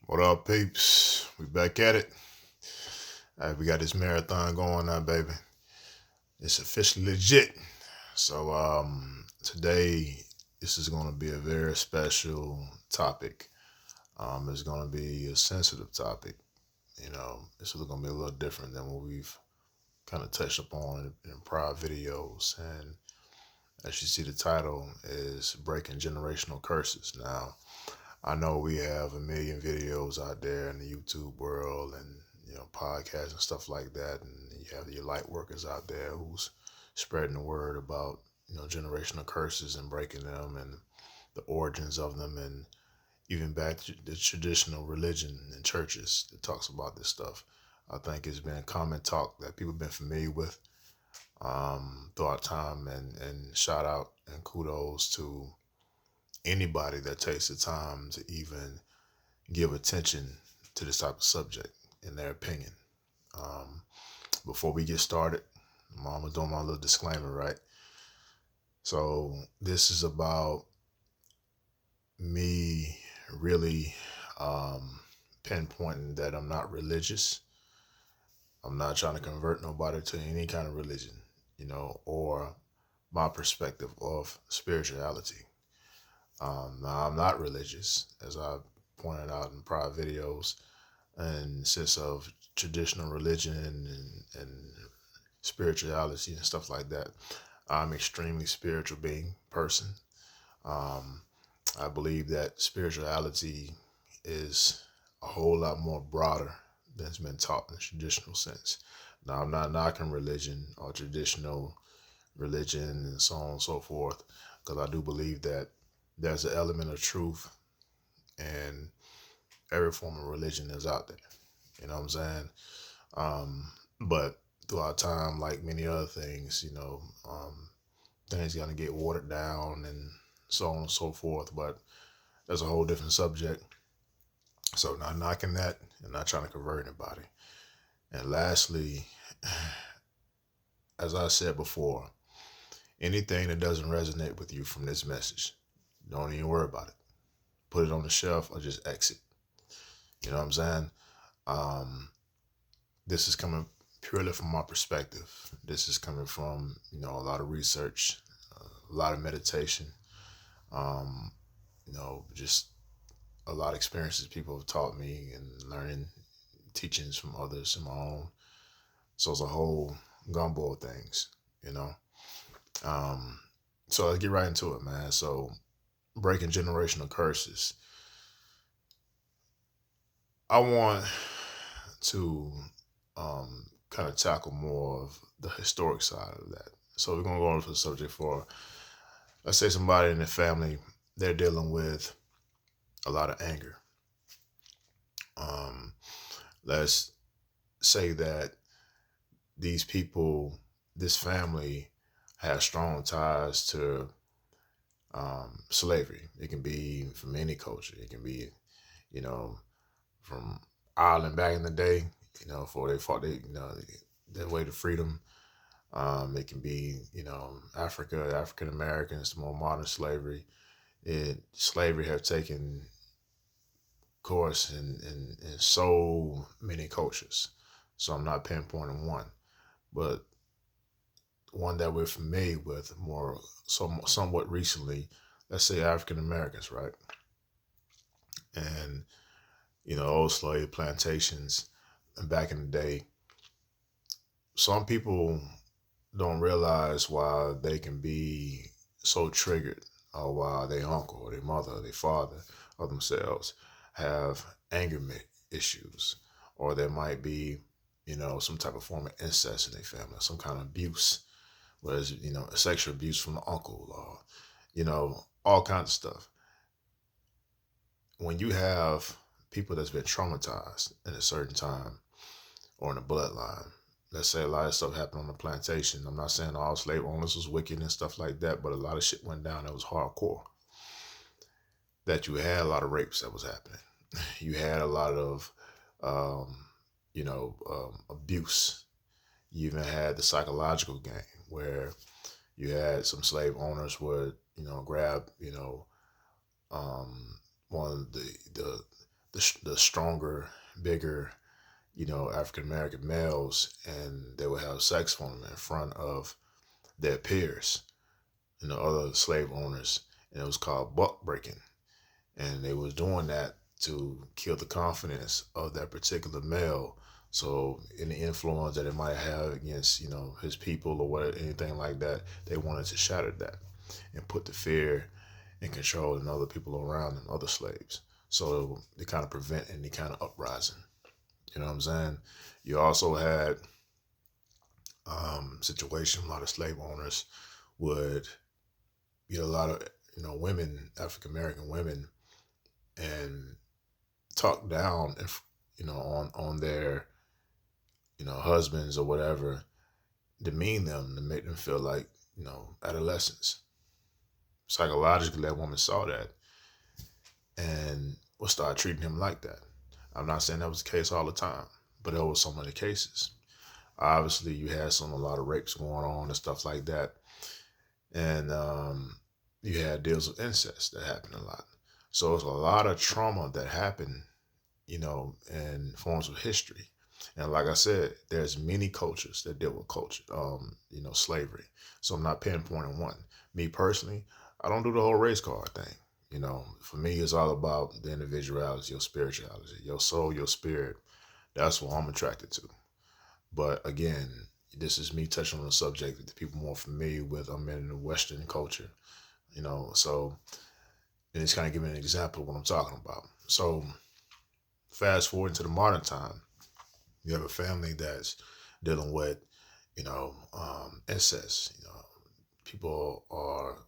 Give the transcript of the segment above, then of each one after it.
What up, peeps? We back at it. We got this marathon going now, baby. It's officially legit. So today this is gonna be a very special topic. It's gonna be a sensitive topic. This is gonna be a little different than what we've kind of touched upon in prior videos. And as you see, the title is Breaking Generational Curses. Now, I know we have a million videos out there in the YouTube world and podcasts and stuff like that, and you have your light workers out there who's spreading the word about generational curses and breaking them and the origins of them, and even back to the traditional religion and churches that talks about this stuff. I think it's been common talk that people have been familiar with throughout time, and shout out and kudos to anybody that takes the time to even give attention to this type of subject in their opinion. Um, Before we get started, Mama doing my little disclaimer, right? So this is about me really pinpointing that I'm not religious. I'm not trying to convert nobody to any kind of religion, or my perspective of spirituality. Now, I'm not religious, as I pointed out in prior videos, and sense of traditional religion and spirituality and stuff like that. I'm extremely spiritual being person. Um, I believe that spirituality is a whole lot more broader than it's been taught in the traditional sense. Now, I'm not knocking religion or traditional religion and so on and so forth, because I do believe that there's an element of truth in every form of religion that's out there. You know what I'm saying? But throughout time, like many other things, things gonna get watered down and so on and so forth. But that's a whole different subject. So not knocking that and not trying to convert anybody. And lastly, as I said before, anything that doesn't resonate with you from this message, don't even worry about it. Put it on the shelf or just exit. You know what I'm saying? Um, this is coming purely from my perspective. This is coming from, a lot of research, a lot of meditation, just a lot of experiences people have taught me and learning teachings from others and my own. So it's a whole gumbo of things, you know. Um, so let's get right into it, man. So breaking generational curses. I want to kind of tackle more of the historic side of that. So we're gonna go on to the subject for, let's say, somebody in the family, they're dealing with a lot of anger. Um, let's say that these people, this family, has strong ties to slavery. It can be from any culture. It can be, you know, from Ireland back in the day, before they fought their way to freedom. It can be, Africa, African Americans, more modern slavery. Slavery have taken course in so many cultures. So I'm not pinpointing one, but one that we're familiar with more somewhat recently. Let's say African Americans, right? And old slave plantations, and back in the day, some people don't realize why they can be so triggered, or why their uncle or their mother or their father or themselves have issues, or there might be, some type of form of incest in their family, some kind of abuse, whether it's, sexual abuse from the uncle, or, all kinds of stuff. When you have people that's been traumatized in a certain time or in a bloodline, let's say a lot of stuff happened on the plantation. I'm not saying all slave owners was wicked and stuff like that, but a lot of shit went down that was hardcore. That you had a lot of rapes that was happening. You had a lot of, abuse. You even had the psychological game where you had some slave owners would, grab, um, one of the the stronger, bigger, African American males, and they would have sex for them in front of their peers, other slave owners, and it was called buck breaking. And they was doing that to kill the confidence of that particular male. So any influence that it might have against, his people or what, anything like that, they wanted to shatter that and put the fear and control in other people around them, other slaves. So they kind of prevent any kind of uprising. You know what I'm saying? You also had situation, a lot of slave owners would get a lot of, women, African American women, and talk down, on their, husbands or whatever, demean them to make them feel like, adolescents. Psychologically, that woman saw that and would start treating him like that. I'm not saying that was the case all the time, but there was some of the cases. Obviously, you had a lot of rapes going on and stuff like that, and you had deals of incest that happened a lot. So it's a lot of trauma that happened, in forms of history. And like I said, there's many cultures that deal with culture, slavery. So I'm not pinpointing one. Me personally, I don't do the whole race card thing. For me, it's all about the individuality, your spirituality, your soul, your spirit. That's what I'm attracted to. But again, this is me touching on a subject that the people more familiar with. I'm in the Western culture, so, and it's kind of giving an example of what I'm talking about. So fast forward into the modern time, you have a family that's dealing with, incest. People are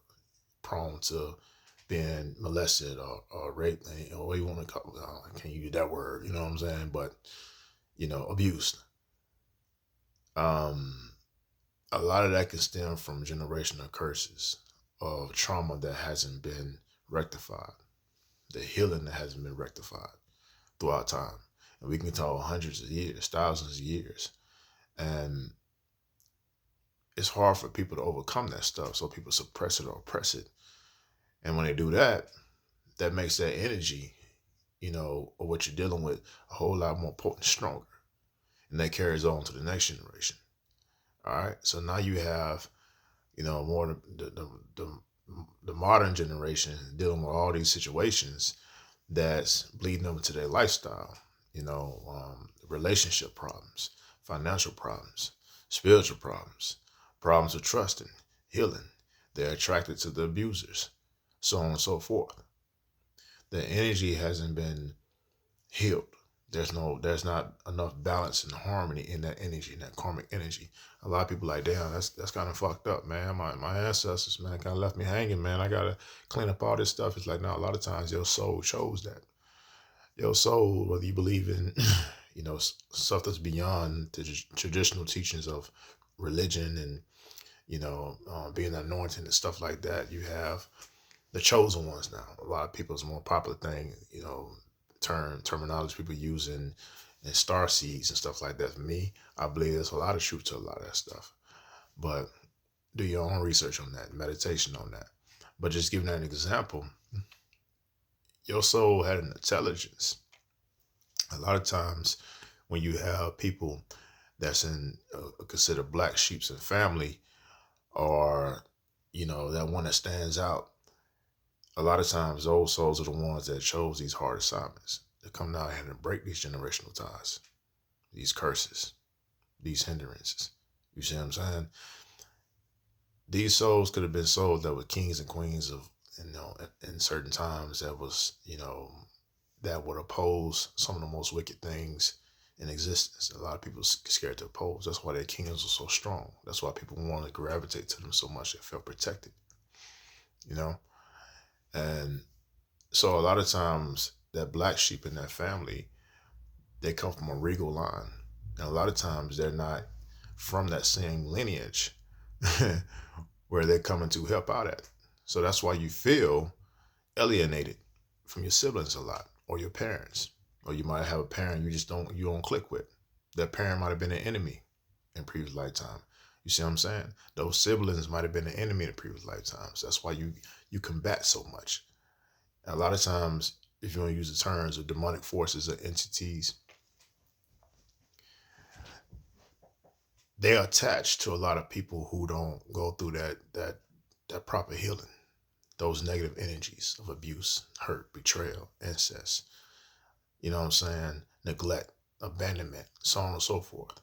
prone to being molested or raped, or what you want to call it. I can't use that word, you know what I'm saying? But, abused. A lot of that can stem from generational curses of trauma that hasn't been rectified, the healing that hasn't been rectified throughout time. And we can talk hundreds of years, thousands of years. And it's hard for people to overcome that stuff. So people suppress it or oppress it. And when they do that, that makes that energy, of what you're dealing with a whole lot more potent, stronger. And that carries on to the next generation. All right. So now you have, more the modern generation dealing with all these situations that's bleeding over to their lifestyle, relationship problems, financial problems, spiritual problems, problems of trusting, healing. They're attracted to the abusers, so on and so forth. The energy hasn't been healed. There's not enough balance and harmony in that energy, in that karmic energy. A lot of people like, damn, that's kind of fucked up, man. My ancestors, man, kind of left me hanging, man. I gotta clean up all this stuff. It's like, no, a lot of times your soul chose that. Your soul, whether you believe in, stuff that's beyond the traditional teachings of religion and, being anointed and stuff like that, you have the chosen ones now. A lot of people's more popular thing, terminology people use in star seeds and stuff like that. For me, I believe there's a lot of truth to a lot of that stuff. But do your own research on that, meditation on that. But just giving that an example, your soul had an intelligence. A lot of times when you have people that's in considered black sheeps and family, or, that one that stands out, a lot of times those souls are the ones that chose these hard assignments to come down here and break these generational ties, these curses, these hindrances. You see what I'm saying? These souls could have been souls that were kings and queens of, in certain times that was, that would oppose some of the most wicked things in existence. A lot of people are scared to oppose. That's why their kingdoms are so strong. That's why people want to gravitate to them so much. They feel protected, And so a lot of times that black sheep in that family, they come from a regal line. And a lot of times they're not from that same lineage where they're coming to help out at. So that's why you feel alienated from your siblings a lot, or your parents. Or you might have a parent you don't click with. That parent might have been an enemy in previous lifetime. You see what I'm saying? Those siblings might have been an enemy in previous lifetimes. That's why you combat so much. And a lot of times if you want to use the terms of demonic forces or entities, they're attached to a lot of people who don't go through that proper healing. Those negative energies of abuse, hurt, betrayal, incest, you know what I'm saying? Neglect, abandonment, so on and so forth.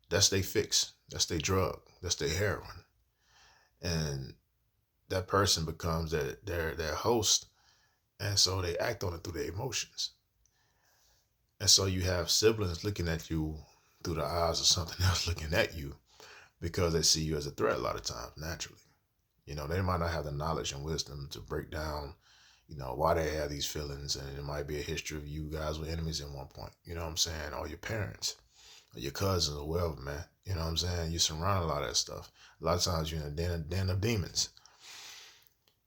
That's their fix. That's their drug. That's their heroin. And that person becomes their host. And so they act on it through their emotions. And so you have siblings looking at you through the eyes of something else looking at you because they see you as a threat a lot of times, naturally. You know, they might not have the knowledge and wisdom to break down, why they have these feelings. And it might be a history of you guys were enemies at one point, you know what I'm saying? Or your parents, or your cousins, or whatever, man. You know what I'm saying? You surround a lot of that stuff. A lot of times you're in a den of demons.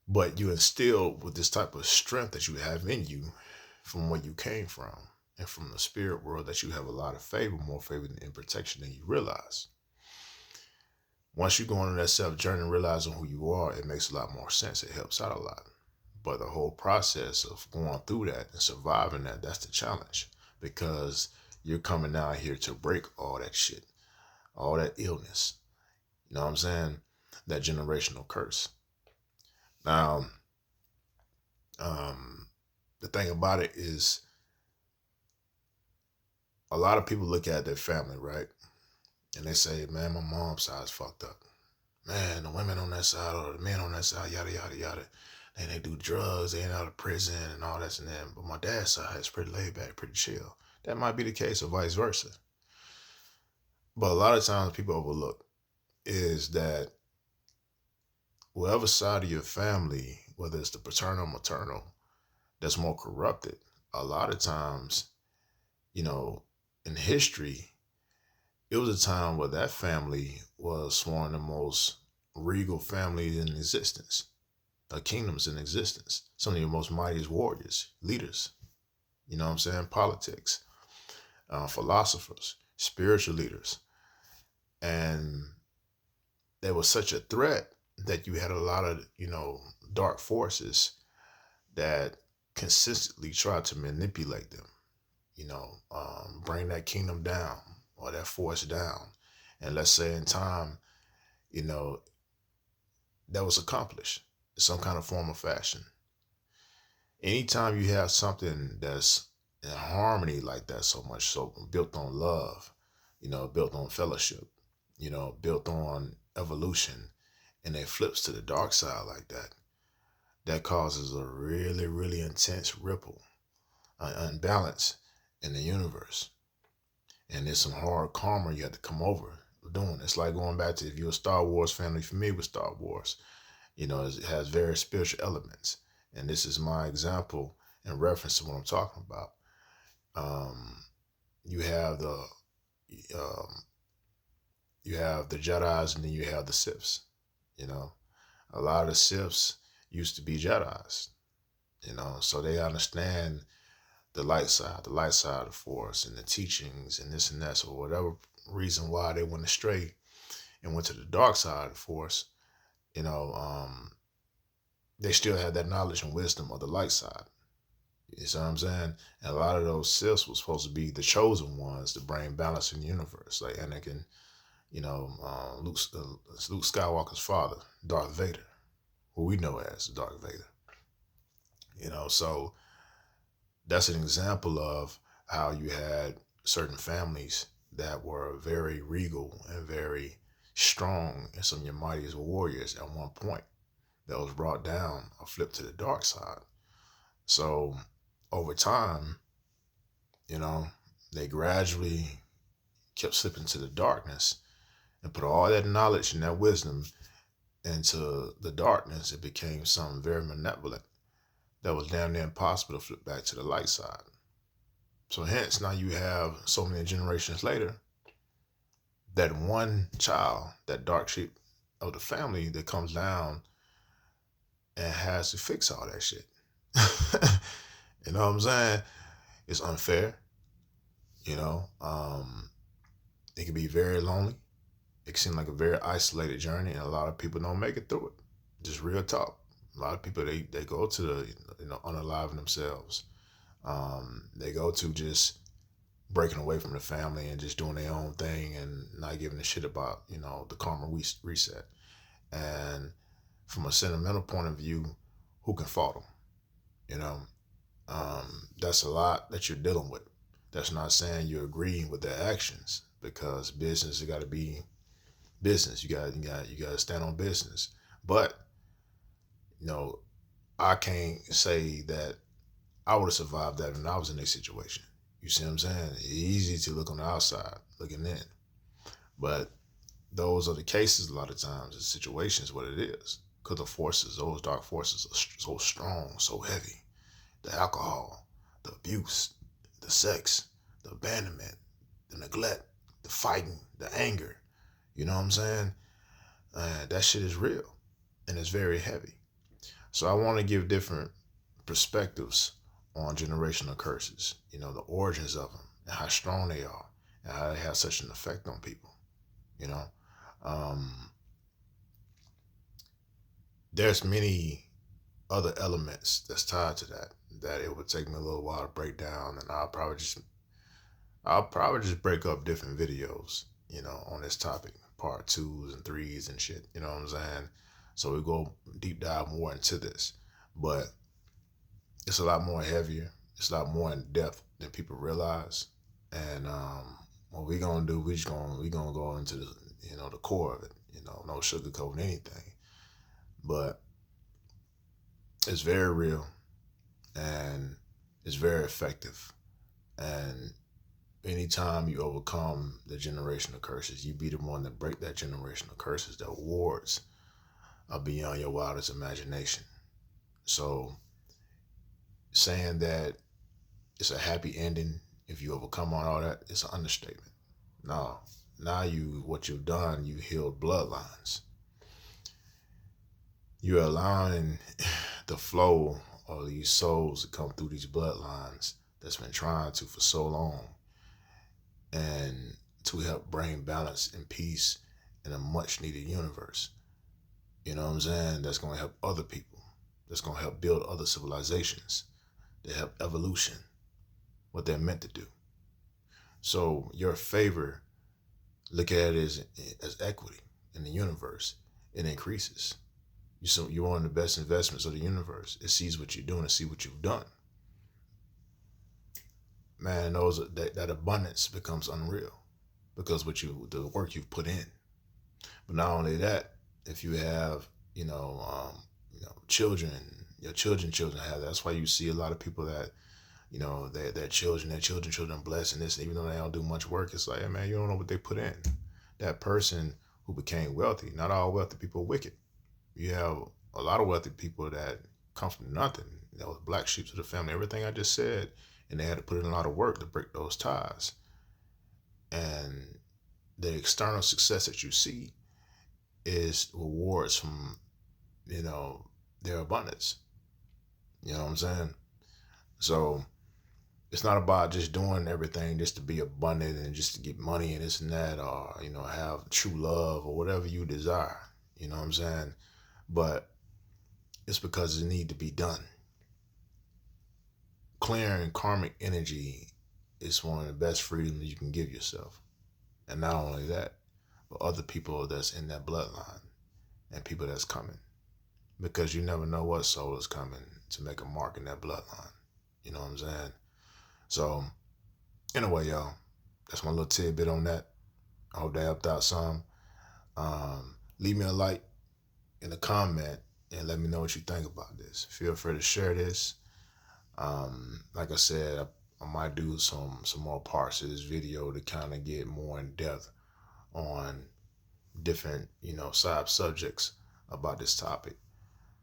But you instill with this type of strength that you have in you from where you came from and from the spirit world that you have a lot of favor, more favor and protection than you realize. Once you go on that self journey and realizing who you are, it makes a lot more sense. It helps out a lot. But the whole process of going through that and surviving that, that's the challenge, because you're coming out here to break all that shit, all that illness. You know what I'm saying? That generational curse. Now, the thing about it is a lot of people look at their family, right? And they say, man, my mom's side's fucked up. Man, the women on that side or the men on that side, yada, yada, yada. And they do drugs, they ain't out of prison and all this and that. But my dad's side is pretty laid back, pretty chill. That might be the case or vice versa. But a lot of times people overlook is that whatever side of your family, whether it's the paternal or maternal, that's more corrupted, a lot of times, in history, it was a time where that family was one of the most regal families in existence, kingdoms in existence. Some of your most mightiest warriors, leaders, you know what I'm saying? Politics, philosophers, spiritual leaders. And there was such a threat that you had a lot of, dark forces that consistently tried to manipulate them, bring that kingdom down or that force down. And let's say in time, that was accomplished in some kind of form or fashion. Anytime you have something that's in harmony like that, so much so built on love, built on fellowship, built on evolution, and it flips to the dark side like that, that causes a really, really intense ripple, an unbalance in the universe. And there's some hard karma you have to come over doing. It's like going back to, if you're a Star Wars family, familiar with Star Wars, it has very spiritual elements. And this is my example in reference to what I'm talking about. You have the Jedis, and then you have the Siths. A lot of the Siths used to be Jedis. So they understand the light side of the force and the teachings and this and that. So whatever reason why they went astray and went to the dark side of the force, they still had that knowledge and wisdom of the light side. You see what I'm saying? And a lot of those Siths were supposed to be the chosen ones to bring balance in the universe, like Anakin, Luke Skywalker's father, Darth Vader, who we know as Darth Vader. So that's an example of how you had certain families that were very regal and very strong, and some of your mightiest warriors at one point that was brought down or flipped to the dark side. So over time, they gradually kept slipping to the darkness and put all that knowledge and that wisdom into the darkness. It became something very malevolent that was damn near impossible to flip back to the light side. So hence now you have so many generations later, that one child, that dark sheep of the family, that comes down and has to fix all that shit. You know what I'm saying? It's unfair. It can be very lonely. It can seem like a very isolated journey, and a lot of people don't make it through it. Just real talk. A lot of people, they go to the, unaliving themselves. They go to just breaking away from the family and just doing their own thing and not giving a shit about, the karma reset. And from a sentimental point of view, who can fault them? You know, that's a lot that you're dealing with. That's not saying you're agreeing with their actions, because business has got to be business. You got to stand on business. But I can't say that I would have survived that when I was in a situation. You see what I'm saying? It's easy to look on the outside, looking in. But those are the cases a lot of times, the situations, what it is. Because the forces, those dark forces are so strong, so heavy. The alcohol, the abuse, the sex, the abandonment, the neglect, the fighting, the anger. You know what I'm saying? That shit is real. And it's very heavy. So I want to give different perspectives on generational curses, the origins of them and how strong they are and how they have such an effect on people. There's many other elements that's tied to that it would take me a little while to break down, and I'll probably just break up different videos, on this topic, part 2s and 3s and shit, you know what I'm saying? So we go deep dive more into this, but it's a lot more heavier. It's a lot more in depth than people realize. And what we're gonna do, we're gonna go into the the core of it. No sugarcoating anything. But it's very real and it's very effective. And anytime you overcome the generational curses, you be the one that break that generational curses, that wards are beyond your wildest imagination. So saying that it's a happy ending if you overcome on all that, it's an understatement. No, now what you've done, you healed bloodlines. You're allowing the flow of these souls to come through these bloodlines that's been trying to for so long, and to help bring balance and peace in a much needed universe. You know what I'm saying? That's going to help other people. That's going to help build other civilizations. They help evolution, what they're meant to do. So your favor, look at it as equity in the universe. It increases. You're one of the best investments of the universe. It sees what you're doing and see what you've done. Man, that abundance becomes unreal because the work you've put in. But not only that, if you have children, your children have that. That's why you see a lot of people that their children blessed and this, even though they don't do much work. It's like, hey, man, you don't know what they put in. That person who became wealthy, not all wealthy people are wicked. You have a lot of wealthy people that come from nothing. Black sheep of the family, everything I just said, and they had to put in a lot of work to break those ties. And the external success that you see is rewards from, their abundance. You know what I'm saying? So it's not about just doing everything just to be abundant and just to get money and this and that, or, have true love or whatever you desire. You know what I'm saying? But it's because it need to be done. Clearing karmic energy is one of the best freedoms you can give yourself. And not only that, but other people that's in that bloodline and people that's coming. Because you never know what soul is coming to make a mark in that bloodline. You know what I'm saying? So, anyway, y'all, that's my little tidbit on that. I hope that helped out some. Leave me a like in a comment and let me know what you think about this. Feel free to share this. Like I said, I might do some more parts of this video to kind of get more in depth on different, side subjects about this topic.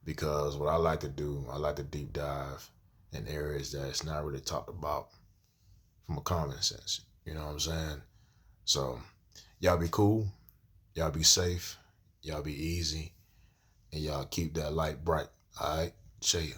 Because what I like to do, I like to deep dive in areas that it's not really talked about from a common sense. You know what I'm saying? So y'all be cool. Y'all be safe. Y'all be easy. And y'all keep that light bright. All right? See ya.